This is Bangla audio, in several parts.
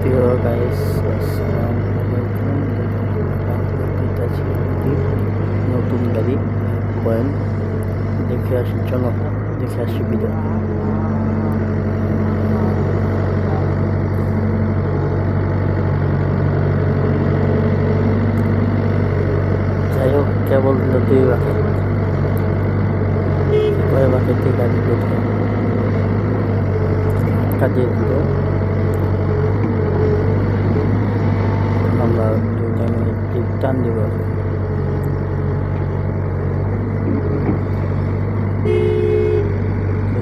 প্রিয় গাইস, আসসালামু আলাইকুম। দেখতেছি নতুন গাড়ি পয়েন্ট দেখে আসি, চলো দেখে আসি ভিডিও। যাই হোক, কেবল দিল 2 বাকেট, কয় বাকেটে গাড়ি উঠে কাটিয়ে দিল। আমরা 2 মিনিট টান দিব।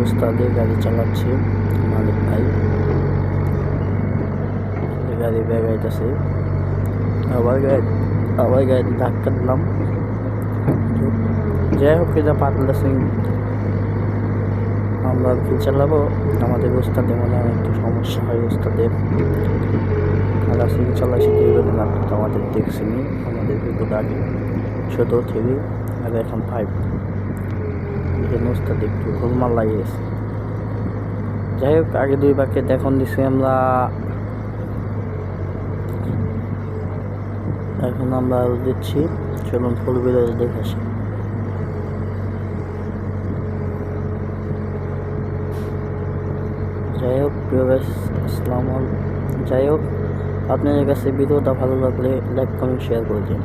উস্তাদে গাড়ি চালাচ্ছে মালিক ভাই, গাড়ি বেগাইতেছে। আবার গাড়ি ধাক্কা দিলাম। যাই হোক, এটা পারতেছি, আমরা কি চালাবো। আমাদের উস্তাদে মনে হয় একটু সমস্যা হয়। উস্তাদের আমরা সিঁড়ি চালাইছি 2 না, তো আমাদের দেখছিনি, আমাদের বিপদ আগে ছোটো 3 আর এখন 5। এখানে উস্তাদ একটু গোলমাল লাগিয়েছে। যাই হোক, আগে 2 বাকেট এখন দিছি আমরা। এখন আমরা দিচ্ছি, চলুন ফুল ভিডিও দেখে আসি। যাই হোক প্রিয় গাইস, যাই হোক, আপনাদের কাছে ভিডিওটা ভালো লাগলে লাইক কমেন্ট শেয়ার করে দিন।